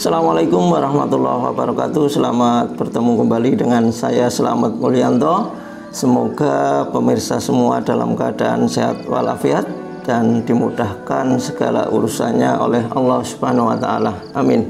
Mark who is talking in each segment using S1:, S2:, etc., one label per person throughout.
S1: Assalamualaikum warahmatullahi wabarakatuh. Selamat bertemu kembali dengan saya Slamet Mulyanto. Semoga pemirsa semua dalam keadaan sehat walafiat dan dimudahkan segala urusannya oleh Allah Subhanahu wa taala. Amin.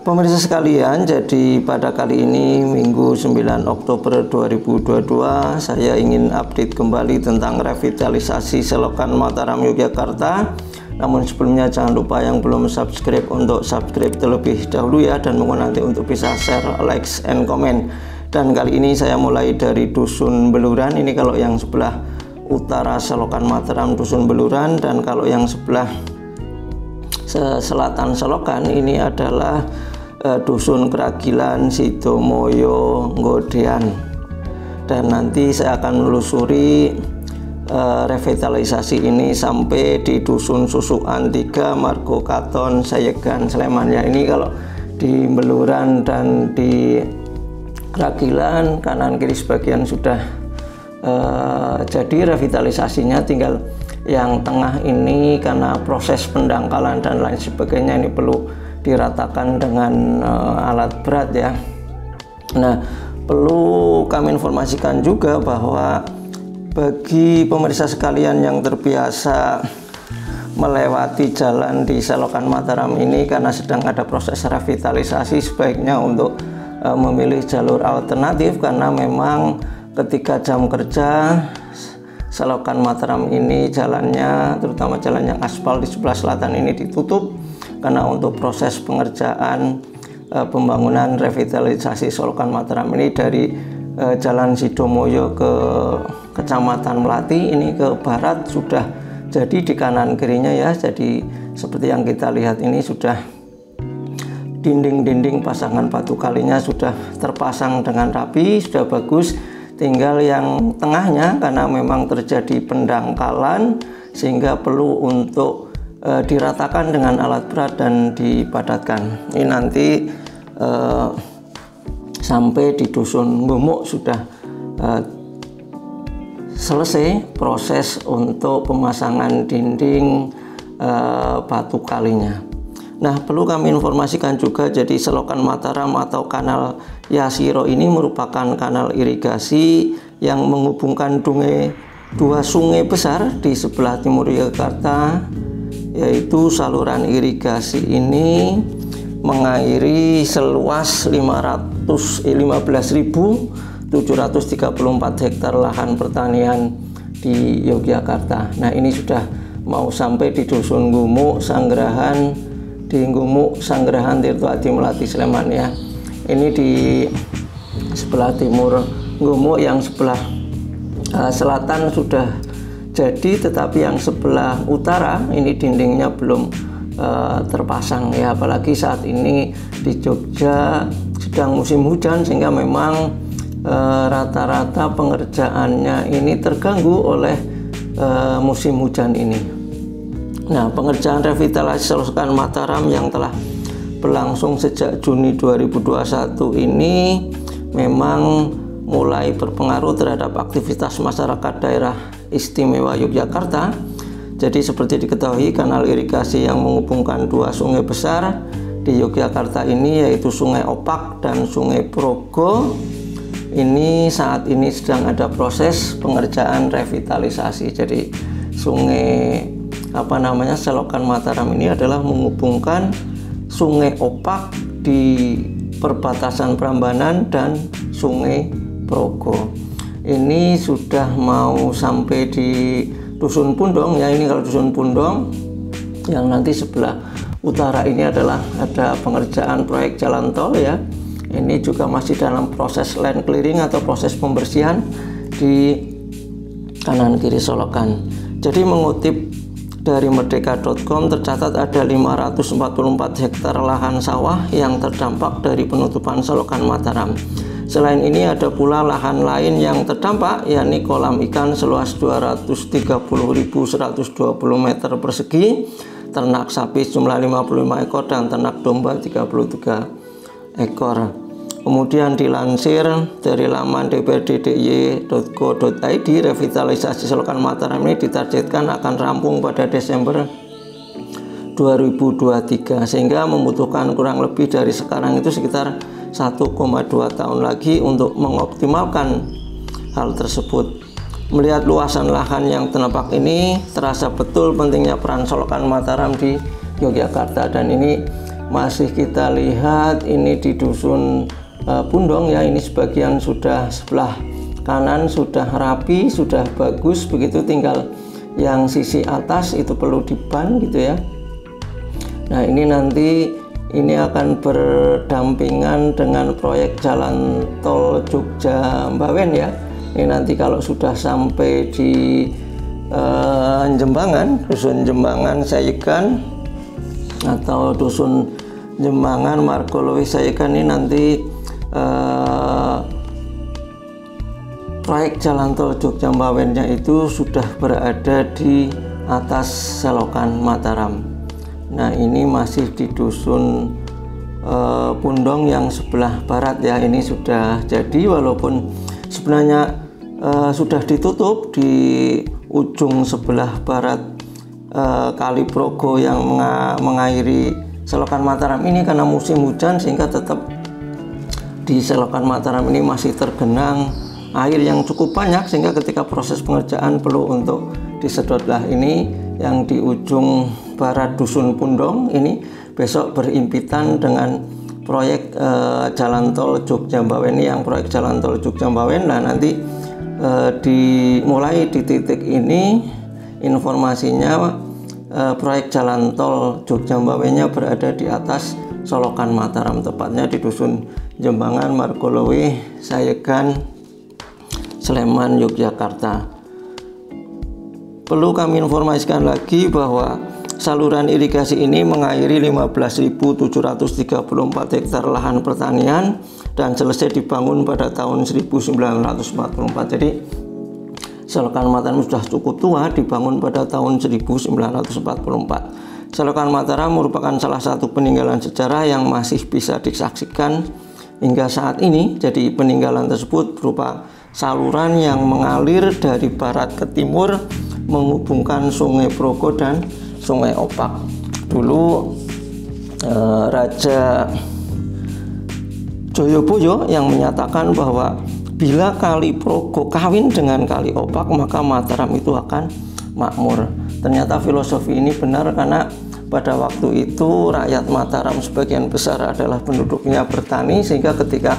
S1: Pemirsa sekalian, jadi pada kali ini Minggu 9 Oktober 2022 saya ingin update kembali tentang revitalisasi Selokan Mataram Yogyakarta. Namun sebelumnya jangan lupa yang belum subscribe untuk subscribe terlebih dahulu ya, dan mohon nanti untuk bisa share, likes, and comment. Dan kali ini saya mulai dari Dusun Beluran. Ini kalau yang sebelah utara Selokan Mataram Dusun Beluran, dan kalau yang sebelah selatan Selokan ini adalah Dusun Kragilan Sidomoyo Nggodean. Dan nanti saya akan menelusuri revitalisasi ini sampai di Dusun Susukan 3 Margo Katon Sayegan Sleman ya. Ini kalau di Beluran dan di Kragilan kanan kiri sebagian sudah jadi revitalisasinya, tinggal yang tengah ini karena proses pendangkalan dan lain sebagainya ini perlu diratakan dengan alat berat ya. Nah, perlu kami informasikan juga bahwa bagi pemirsa sekalian yang terbiasa melewati jalan di Selokan Mataram ini karena sedang ada proses revitalisasi, sebaiknya untuk memilih jalur alternatif, karena memang ketika jam kerja Selokan Mataram ini jalannya, terutama jalan yang aspal di sebelah selatan ini ditutup karena untuk proses pengerjaan pembangunan revitalisasi Selokan Mataram ini dari Jalan Sidomoyo ke Kecamatan Melati ini ke barat sudah jadi di kanan kirinya ya. Jadi seperti yang kita lihat ini sudah dinding-dinding pasangan batu kalinya sudah terpasang dengan rapi, sudah bagus. Tinggal yang tengahnya karena memang terjadi pendangkalan sehingga perlu untuk diratakan dengan alat berat dan dipadatkan. Ini nanti sampai di Dusun Gumuk sudah selesai proses untuk pemasangan dinding batu kalinya. Nah, perlu kami informasikan juga, jadi Selokan Mataram atau Kanal Yasiro ini merupakan kanal irigasi yang menghubungkan dua sungai besar di sebelah timur Yogyakarta, yaitu saluran irigasi ini mengairi seluas 15.734 hektar lahan pertanian di Yogyakarta. Nah, ini sudah mau sampai di Dusun Gumuk Sanggerahan, di Gumuk Sanggerahan Tirto Adi Melati Sleman ya. Ini di sebelah timur Gumuk, yang sebelah selatan sudah jadi, tetapi yang sebelah utara ini dindingnya belum terpasang ya. Apalagi saat ini di Jogja sedang musim hujan sehingga memang rata-rata pengerjaannya ini terganggu oleh musim hujan ini. Nah, pengerjaan revitalisasi Selokan Mataram yang telah berlangsung sejak Juni 2021 ini memang mulai berpengaruh terhadap aktivitas masyarakat daerah istimewa Yogyakarta. Jadi seperti diketahui, kanal irigasi yang menghubungkan dua sungai besar di Yogyakarta ini, yaitu Sungai Opak dan Sungai Progo, ini saat ini sedang ada proses pengerjaan revitalisasi. Jadi sungai Selokan Mataram ini adalah menghubungkan Sungai Opak di perbatasan Prambanan dan Sungai Progo. Ini sudah mau sampai di Dusun Pundong ya. Ini kalau Dusun Pundong yang nanti sebelah utara ini adalah ada pengerjaan proyek jalan tol ya. Ini juga masih dalam proses land clearing atau proses pembersihan di kanan kiri Selokan. Jadi mengutip dari merdeka.com, tercatat ada 544 hektar lahan sawah yang terdampak dari penutupan Selokan Mataram. Selain ini ada pula lahan lain yang terdampak, yakni kolam ikan seluas 230.120 meter persegi, ternak sapi jumlah 55 ekor dan ternak domba 33 ekor. Kemudian dilansir dari laman dprd.diy.go.id, revitalisasi Selokan Mataram ini ditargetkan akan rampung pada Desember 2023, sehingga membutuhkan kurang lebih dari sekarang itu sekitar 1,2 tahun lagi untuk mengoptimalkan hal tersebut. Melihat luasan lahan yang ternapak ini, terasa betul pentingnya peran Selokan Mataram di Yogyakarta. Dan ini masih kita lihat ini di Dusun Pundong ya, ini sebagian sudah sebelah kanan sudah rapi, sudah bagus, begitu tinggal yang sisi atas itu perlu diban gitu ya. Nah ini nanti ini akan berdampingan dengan proyek jalan tol Jogja-Mbawen ya. Ini nanti kalau sudah sampai di Jembangan, Dusun Jembangan Sayegan atau Dusun Jembangan Margolowi Sayegan, ini nanti proyek jalan tol Jogja-Mbawennya itu sudah berada di atas Selokan Mataram. Nah ini masih di Dusun Pundong yang sebelah barat ya. Ini sudah jadi, walaupun sebenarnya sudah ditutup di ujung sebelah barat Kali Progo yang mengairi Selokan Mataram ini karena musim hujan, sehingga tetap di Selokan Mataram ini masih tergenang air yang cukup banyak, sehingga ketika proses pengerjaan perlu untuk disedotlah. Ini yang di ujung barat Dusun Pundong ini besok berimpitan dengan proyek jalan tol Jogja-Mbawen, yang proyek jalan tol Jogja-Mbawen. Nah nanti dimulai di titik ini informasinya proyek jalan tol Jogja-Mbawennya berada di atas Selokan Mataram, tepatnya di Dusun Jembangan Margolowi Sayegan, Sleman, Yogyakarta. Perlu kami informasikan lagi bahwa saluran irigasi ini mengairi 15.734 hektar lahan pertanian dan selesai dibangun pada tahun 1944. Jadi Selokan Mataram sudah cukup tua, dibangun pada tahun 1944. Selokan Mataram merupakan salah satu peninggalan sejarah yang masih bisa disaksikan hingga saat ini. Jadi peninggalan tersebut berupa saluran yang mengalir dari barat ke timur menghubungkan Sungai Progo dan Sungai Opak. Dulu Raja Joyoboyo yang menyatakan bahwa bila Kali Progo kawin dengan Kali Opak maka Mataram itu akan makmur. Ternyata filosofi ini benar, karena pada waktu itu rakyat Mataram sebagian besar adalah penduduknya bertani, sehingga ketika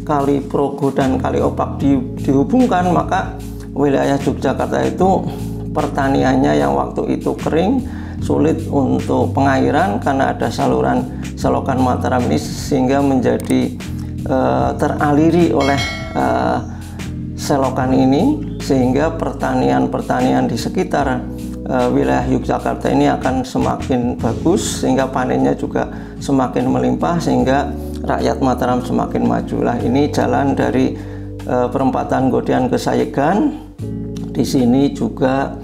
S1: Kali Progo dan Kali Opak dihubungkan, maka wilayah Yogyakarta itu pertaniannya yang waktu itu kering, sulit untuk pengairan karena ada saluran Selokan Mataram ini, sehingga menjadi teraliri oleh selokan ini, sehingga pertanian di sekitar wilayah Yogyakarta ini akan semakin bagus, sehingga panennya juga semakin melimpah, sehingga rakyat Mataram semakin maju. Lah ini jalan dari perempatan Godean ke Sayegan. Di sini juga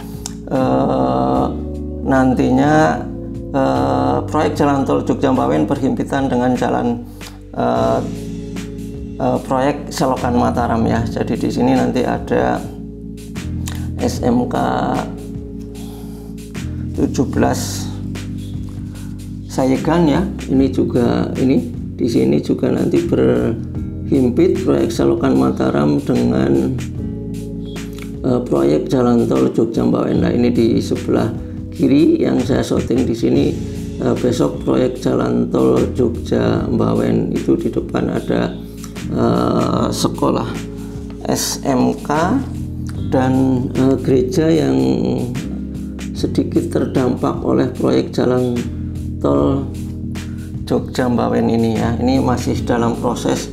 S1: nantinya proyek jalan tol Jogja-Mbawen berhimpitan dengan jalan proyek Selokan Mataram ya. Jadi di sini nanti ada SMK 17 Sayegan ya. Ini juga di sini juga nanti berhimpit proyek Selokan Mataram dengan proyek jalan tol Jogja-Mbawen. Nah ini di sebelah kiri yang saya shooting di sini. Besok proyek jalan tol Jogja-Mbawen itu di depan ada sekolah SMK dan gereja yang sedikit terdampak oleh proyek jalan tol Jogja-Mbawen ini ya. Ini masih dalam proses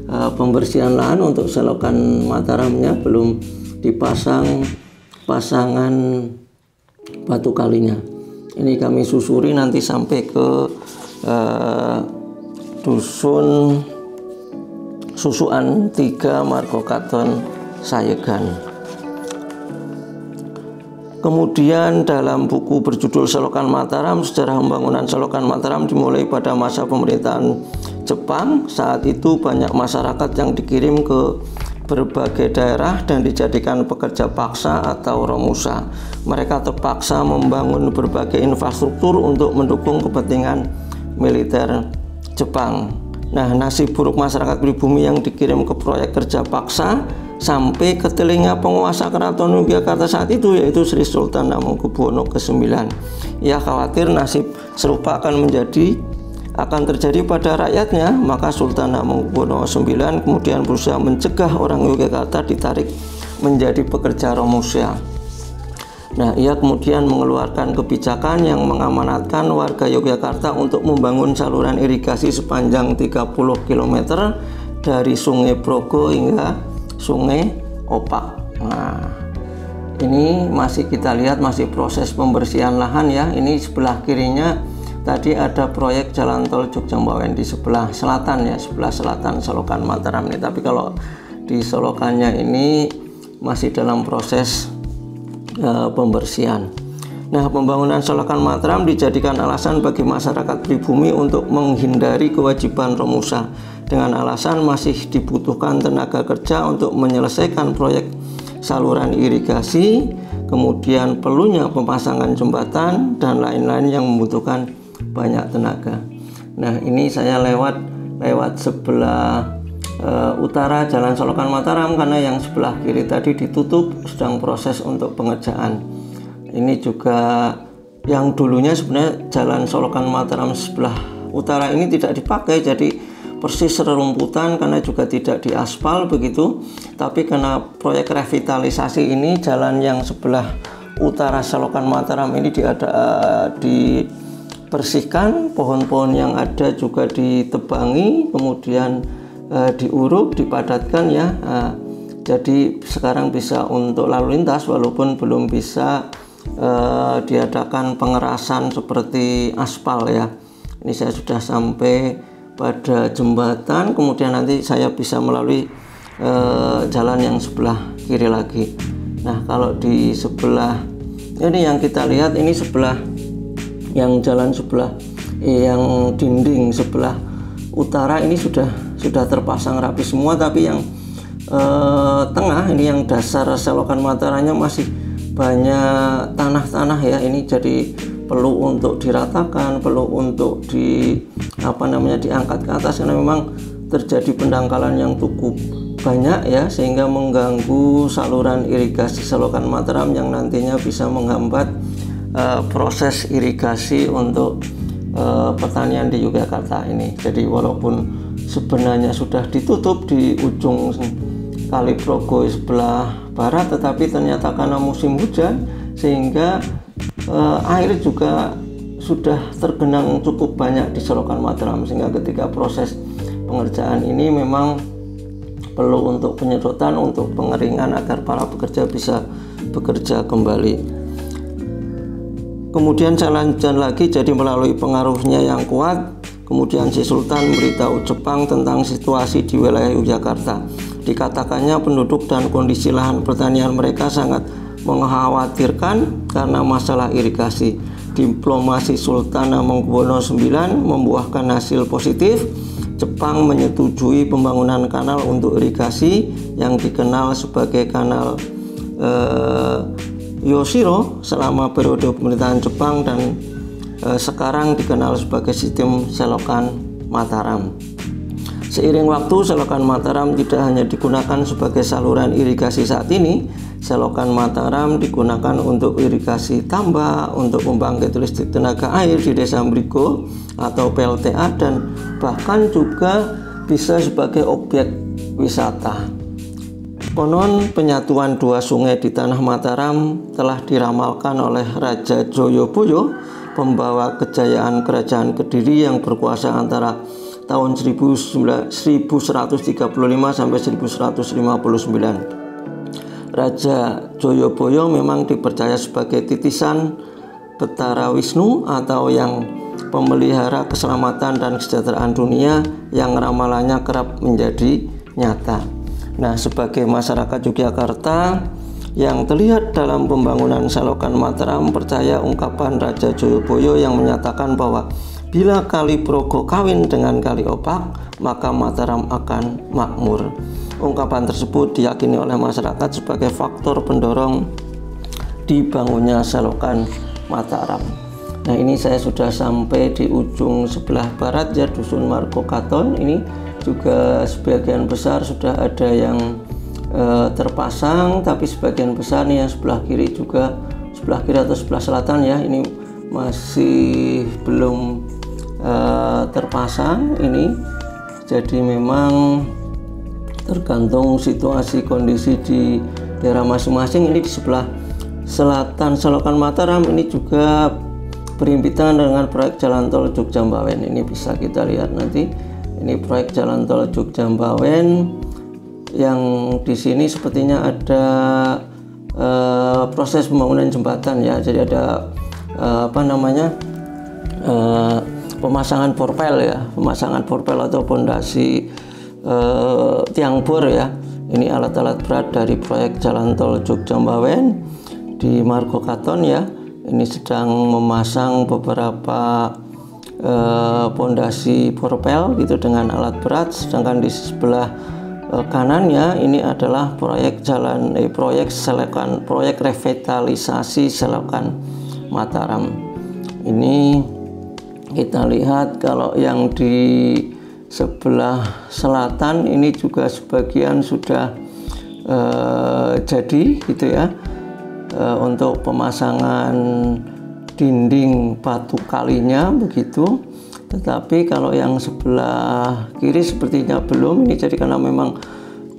S1: pembersihan lahan untuk Selokan Mataramnya, belum dipasang pasangan batu kalinya. Ini kami susuri nanti sampai ke Dusun Susuan 3 Margokaton Sayegan. Kemudian dalam buku berjudul Selokan Mataram, sejarah pembangunan Selokan Mataram dimulai pada masa pemerintahan Jepang. Saat itu banyak masyarakat yang dikirim ke berbagai daerah dan dijadikan pekerja paksa atau romusa. Mereka terpaksa membangun berbagai infrastruktur untuk mendukung kepentingan militer Jepang. Nah, nasib buruk masyarakat pribumi yang dikirim ke proyek kerja paksa sampai ke telinga penguasa Keraton Yogyakarta saat itu, yaitu Sri Sultan Hamengkubuwono ke-9. Ia khawatir nasib serupa akan terjadi pada rakyatnya, maka Sultan Hamengkubuwono IX kemudian berusaha mencegah orang Yogyakarta ditarik menjadi pekerja romusa. Nah, ia kemudian mengeluarkan kebijakan yang mengamanatkan warga Yogyakarta untuk membangun saluran irigasi sepanjang 30 km dari Sungai Progo hingga Sungai Opak. Nah, ini masih kita lihat masih proses pembersihan lahan ya. Ini sebelah kirinya tadi ada proyek jalan tol Jogja Mbawen di sebelah selatan ya, sebelah selatan Solokan Mataram ini. Tapi kalau di Solokannya ini masih dalam proses pembersihan. Nah, pembangunan Solokan Mataram dijadikan alasan bagi masyarakat pribumi untuk menghindari kewajiban romusa dengan alasan masih dibutuhkan tenaga kerja untuk menyelesaikan proyek saluran irigasi, kemudian perlunya pemasangan jembatan dan lain-lain yang membutuhkan banyak tenaga. Nah, ini saya lewat sebelah utara Jalan Solokan Mataram karena yang sebelah kiri tadi ditutup, sedang proses untuk pengerjaan. Ini juga yang dulunya sebenarnya Jalan Solokan Mataram sebelah utara ini tidak dipakai, jadi persis rerumputan karena juga tidak diaspal begitu. Tapi karena proyek revitalisasi ini, jalan yang sebelah utara Solokan Mataram ini dibersihkan, pohon-pohon yang ada juga ditebangi, kemudian diuruk, dipadatkan ya. Jadi sekarang bisa untuk lalu lintas walaupun belum bisa diadakan pengerasan seperti aspal ya. Ini saya sudah sampai pada jembatan, kemudian nanti saya bisa melalui jalan yang sebelah kiri lagi. Nah, kalau di sebelah ini yang kita lihat, ini sebelah yang jalan sebelah yang dinding sebelah utara ini sudah terpasang rapi semua, tapi yang tengah ini yang dasar Selokan Mataramnya masih banyak tanah-tanah ya. Ini jadi perlu untuk diratakan, perlu untuk diangkat ke atas karena memang terjadi pendangkalan yang cukup banyak ya, sehingga mengganggu saluran irigasi Selokan Mataram yang nantinya bisa menghambat proses irigasi untuk pertanian di Yogyakarta ini. Jadi walaupun sebenarnya sudah ditutup di ujung Kali Progo sebelah barat, tetapi ternyata karena musim hujan sehingga air juga sudah tergenang cukup banyak di Solokan Mataram, sehingga ketika proses pengerjaan ini memang perlu untuk penyedotan, untuk pengeringan agar para pekerja bisa bekerja kembali. Kemudian saya lanjutkan lagi, jadi melalui pengaruhnya yang kuat, kemudian si Sultan memberitahu Jepang tentang situasi di wilayah Yogyakarta. Dikatakannya penduduk dan kondisi lahan pertanian mereka sangat mengkhawatirkan karena masalah irigasi. Diplomasi Sultan Hamengkubuwono IX membuahkan hasil positif. Jepang menyetujui pembangunan kanal untuk irigasi yang dikenal sebagai kanal Yoshiro selama periode pemerintahan Jepang dan sekarang dikenal sebagai sistem Selokan Mataram. Seiring waktu, Selokan Mataram tidak hanya digunakan sebagai saluran irigasi saat ini. Selokan Mataram digunakan untuk irigasi tambak, untuk pembangkit listrik tenaga air di Desa Mrigo atau PLTA, dan bahkan juga bisa sebagai objek wisata. Konon penyatuan dua sungai di tanah Mataram telah diramalkan oleh Raja Joyoboyo, pembawa kejayaan kerajaan Kediri yang berkuasa antara tahun 1135 sampai 1159. Raja Joyoboyo memang dipercaya sebagai titisan Betara Wisnu atau yang pemelihara keselamatan dan kesejahteraan dunia, yang ramalannya kerap menjadi nyata. Nah, sebagai masyarakat Yogyakarta yang terlihat dalam pembangunan Selokan Mataram percaya ungkapan Raja Joyoboyo yang menyatakan bahwa bila Kali Progo kawin dengan Kali Opak, maka Mataram akan makmur. ungkapan tersebut diyakini oleh masyarakat sebagai faktor pendorong dibangunnya selokan Mataram. Nah, ini saya sudah sampai di ujung sebelah barat ya, Dusun Margo Katon. Ini juga sebagian besar sudah ada yang terpasang, tapi sebagian besar nih yang sebelah kiri juga, sebelah kiri atau sebelah selatan ya, ini masih belum terpasang ini. Jadi memang tergantung situasi kondisi di daerah masing-masing. Ini di sebelah selatan selokan Mataram ini juga berhimpitan dengan proyek jalan tol Jogja-Mbawen. Ini bisa kita lihat nanti. Ini proyek jalan tol Jogja-Mbawen yang di sini sepertinya ada proses pembangunan jembatan ya. Jadi ada pemasangan porpel ya, pemasangan porpel atau pondasi tiang bor ya. Ini alat-alat berat dari proyek jalan tol Jogja-Mbawen di Margo Katon ya. Ini sedang memasang beberapa pondasi porpel gitu dengan alat berat. Sedangkan di sebelah kanannya ini adalah proyek proyek revitalisasi selokan Mataram. Ini kita lihat kalau yang di sebelah selatan ini juga sebagian sudah jadi gitu ya, untuk pemasangan dinding batu kalinya begitu. Tetapi kalau yang sebelah kiri sepertinya belum. Ini jadi karena memang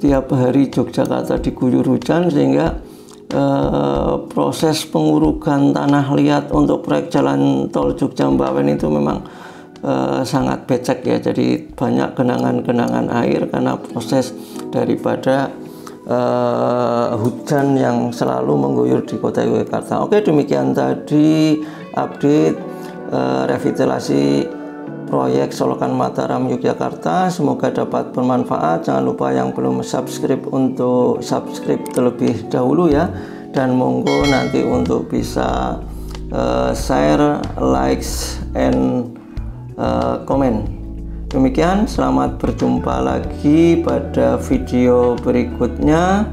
S1: tiap hari Yogyakarta diguyur hujan, sehingga proses pengurugan tanah liat untuk proyek jalan tol Jogja-Mbawen itu memang sangat becek ya. Jadi banyak genangan-genangan air karena proses daripada hujan yang selalu mengguyur di kota Yogyakarta. Oke, demikian tadi update revitalisasi proyek selokan Mataram Yogyakarta. Semoga dapat bermanfaat. Jangan lupa yang belum subscribe untuk subscribe terlebih dahulu ya, dan monggo nanti untuk bisa share, likes, and komen. Demikian, selamat berjumpa lagi pada video berikutnya.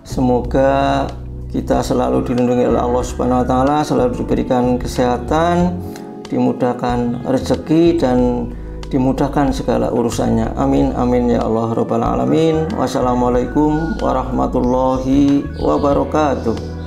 S1: Semoga kita selalu dilindungi oleh Allah Subhanahu wa taala, selalu diberikan kesehatan, dimudahkan rezeki, dan dimudahkan segala urusannya. Amin amin ya Allah rabbal alamin. Wassalamualaikum warahmatullahi wabarakatuh.